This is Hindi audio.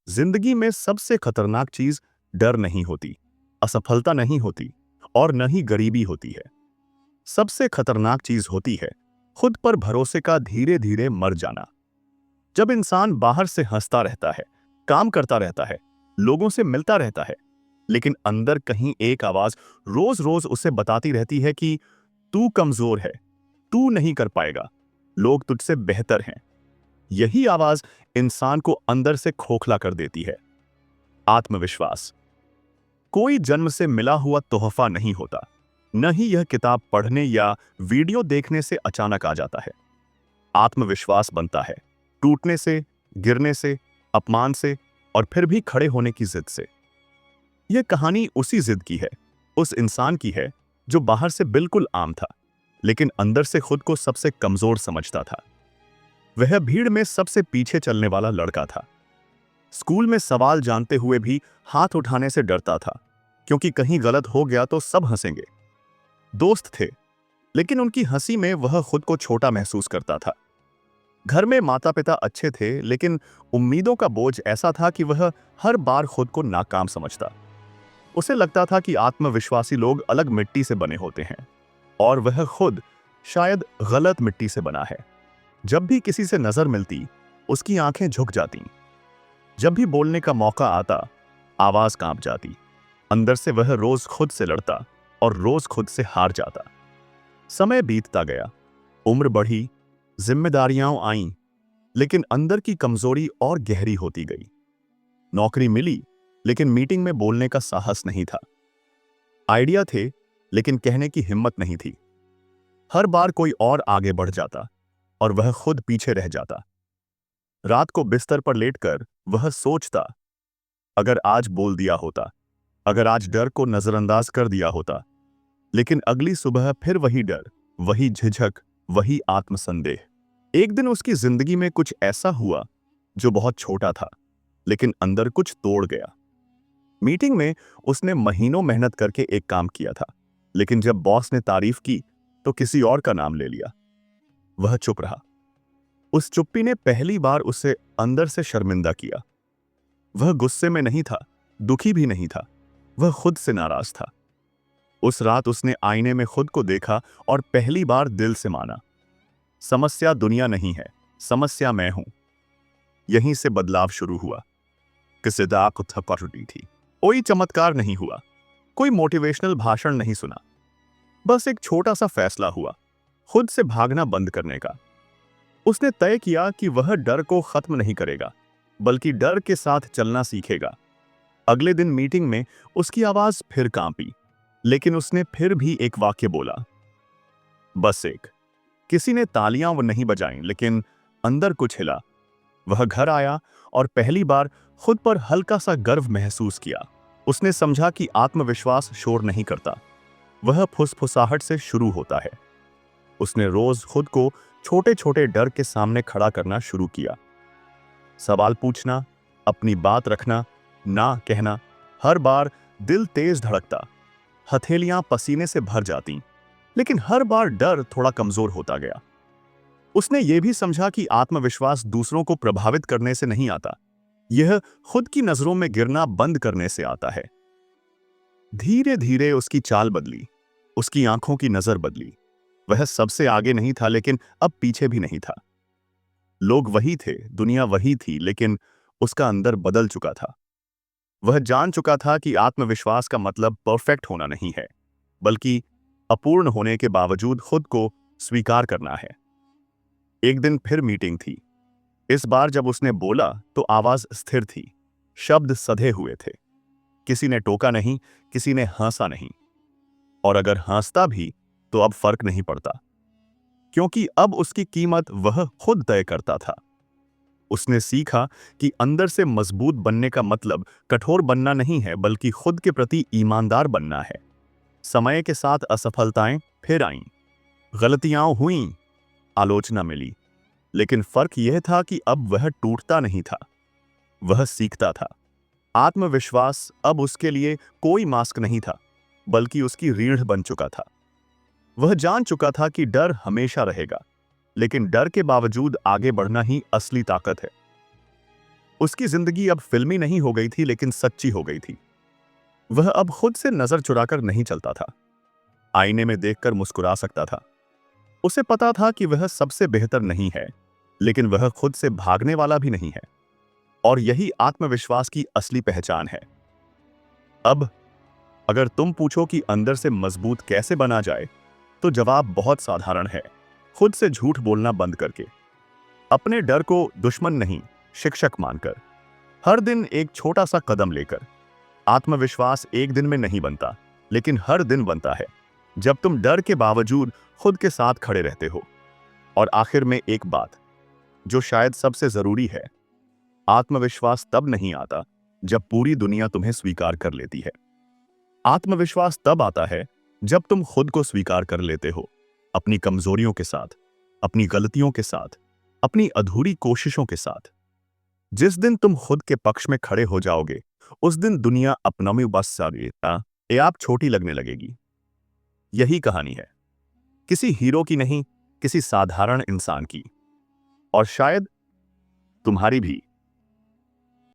जिंदगी में सबसे खतरनाक चीज डर नहीं होती, असफलता नहीं होती और न ही गरीबी होती है। सबसे खतरनाक चीज होती है खुद पर भरोसे का धीरे धीरे मर जाना। जब इंसान बाहर से हंसता रहता है, काम करता रहता है, लोगों से मिलता रहता है, लेकिन अंदर कहीं एक आवाज रोज रोज उसे बताती रहती है कि तू कमजोर है, तू नहीं कर पाएगा, लोग तुझसे बेहतर हैं। यही आवाज इंसान को अंदर से खोखला कर देती है। आत्मविश्वास कोई जन्म से मिला हुआ तोहफा नहीं होता, न ही यह किताब पढ़ने या वीडियो देखने से अचानक आ जाता है। आत्मविश्वास बनता है टूटने से, गिरने से, अपमान से और फिर भी खड़े होने की जिद से। यह कहानी उसी जिद की है, उस इंसान की है जो बाहर से बिल्कुल आम था, लेकिन अंदर से खुद को सबसे कमजोर समझता था। वह भीड़ में सबसे पीछे चलने वाला लड़का था। स्कूल में सवाल जानते हुए भी हाथ उठाने से डरता था, क्योंकि कहीं गलत हो गया तो सब हंसेंगे। दोस्त थे, लेकिन उनकी हंसी में वह खुद को छोटा महसूस करता था। घर में माता पिता अच्छे थे, लेकिन उम्मीदों का बोझ ऐसा था कि वह हर बार खुद को नाकाम समझता। उसे लगता था कि आत्मविश्वासी लोग अलग मिट्टी से बने होते हैं और वह खुद शायद गलत मिट्टी से बना है। जब भी किसी से नजर मिलती, उसकी आंखें झुक जातीं। जब भी बोलने का मौका आता, आवाज कांप जाती। अंदर से वह रोज खुद से लड़ता और रोज खुद से हार जाता। समय बीतता गया, उम्र बढ़ी, जिम्मेदारियां आईं, लेकिन अंदर की कमजोरी और गहरी होती गई। नौकरी मिली, लेकिन मीटिंग में बोलने का साहस नहीं था। आइडिया थे, लेकिन कहने की हिम्मत नहीं थी। हर बार कोई और आगे बढ़ जाता और वह खुद पीछे रह जाता। रात को बिस्तर पर लेटकर वह सोचता, अगर आज बोल दिया होता, अगर आज डर को नजरअंदाज कर दिया होता। लेकिन अगली सुबह फिर वही डर, वही झिझक, वही आत्मसंदेह। एक दिन उसकी जिंदगी में कुछ ऐसा हुआ जो बहुत छोटा था, लेकिन अंदर कुछ तोड़ गया। मीटिंग में उसने महीनों मेहनत करके एक काम किया था, लेकिन जब बॉस ने तारीफ की तो किसी और का नाम ले लिया। वह चुप रहा। उस चुप्पी ने पहली बार उसे अंदर से शर्मिंदा किया। वह गुस्से में नहीं था, दुखी भी नहीं था, वह खुद से नाराज था। उस रात उसने आईने में खुद को देखा और पहली बार दिल से माना, समस्या दुनिया नहीं है, समस्या मैं हूं। यहीं से बदलाव शुरू हुआ। किसी दाग को थप्पा टूटी थी। कोई चमत्कार नहीं हुआ, कोई मोटिवेशनल भाषण नहीं सुना। बस एक छोटा सा फैसला हुआ, खुद से भागना बंद करने का। उसने तय किया कि वह डर को खत्म नहीं करेगा, बल्कि डर के साथ चलना सीखेगा। अगले दिन मीटिंग में उसकी आवाज फिर कांपी, लेकिन उसने फिर भी एक वाक्य बोला, बस एक। किसी ने तालियां वो नहीं बजाईं, लेकिन अंदर कुछ हिला। वह घर आया और पहली बार खुद पर हल्का सा गर्व महसूस किया। उसने समझा कि आत्मविश्वास शोर नहीं करता, वह फुसफुसाहट से शुरू होता है। उसने रोज खुद को छोटे छोटे डर के सामने खड़ा करना शुरू किया। सवाल पूछना, अपनी बात रखना, ना कहना। हर बार दिल तेज धड़कता, हथेलियां पसीने से भर जाती, लेकिन हर बार डर थोड़ा कमजोर होता गया। उसने यह भी समझा कि आत्मविश्वास दूसरों को प्रभावित करने से नहीं आता, यह खुद की नजरों में गिरना बंद करने से आता है। धीरे धीरे उसकी चाल बदली, उसकी आंखों की नजर बदली। वह सबसे आगे नहीं था, लेकिन अब पीछे भी नहीं था। लोग वही थे, दुनिया वही थी, लेकिन उसका अंदर बदल चुका था। वह जान चुका था कि आत्मविश्वास का मतलब परफेक्ट होना नहीं है, बल्कि अपूर्ण होने के बावजूद खुद को स्वीकार करना है। एक दिन फिर मीटिंग थी। इस बार जब उसने बोला तो आवाज स्थिर थी, शब्द सधे हुए थे। किसी ने टोका नहीं, किसी ने हंसा नहीं। और अगर हंसता भी तो अब फर्क नहीं पड़ता, क्योंकि अब उसकी कीमत वह खुद तय करता था। उसने सीखा कि अंदर से मजबूत बनने का मतलब कठोर बनना नहीं है, बल्कि खुद के प्रति ईमानदार बनना है। समय के साथ असफलताएं फिर आईं, गलतियां हुईं, आलोचना मिली, लेकिन फर्क यह था कि अब वह टूटता नहीं था, वह सीखता था। आत्मविश्वास अब उसके लिए कोई मास्क नहीं था, बल्कि उसकी रीढ़ बन चुका था। वह जान चुका था कि डर हमेशा रहेगा, लेकिन डर के बावजूद आगे बढ़ना ही असली ताकत है। उसकी जिंदगी अब फिल्मी नहीं हो गई थी, लेकिन सच्ची हो गई थी। वह अब खुद से नजर चुराकर नहीं चलता था, आईने में देखकर मुस्कुरा सकता था। उसे पता था कि वह सबसे बेहतर नहीं है, लेकिन वह खुद से भागने वाला भी नहीं है। और यही आत्मविश्वास की असली पहचान है। अब अगर तुम पूछो कि अंदर से मजबूत कैसे बना जाए, तो जवाब बहुत साधारण है। खुद से झूठ बोलना बंद करके, अपने डर को दुश्मन नहीं, शिक्षक मानकर, हर दिन एक छोटा सा कदम लेकर। आत्मविश्वास एक दिन में नहीं बनता, लेकिन हर दिन बनता है, जब तुम डर के बावजूद खुद के साथ खड़े रहते हो। और आखिर में एक बात, जो शायद सबसे जरूरी है, आत्मविश्वास तब नहीं आता जब पूरी दुनिया तुम्हें स्वीकार कर लेती है। आत्मविश्वास तब आता है जब तुम खुद को स्वीकार कर लेते हो, अपनी कमजोरियों के साथ, अपनी गलतियों के साथ, अपनी अधूरी कोशिशों के साथ। जिस दिन तुम खुद के पक्ष में खड़े हो जाओगे, उस दिन दुनिया अपनों बस ये आप छोटी लगने लगेगी। यही कहानी है, किसी हीरो की नहीं, किसी साधारण इंसान की। और शायद तुम्हारी भी।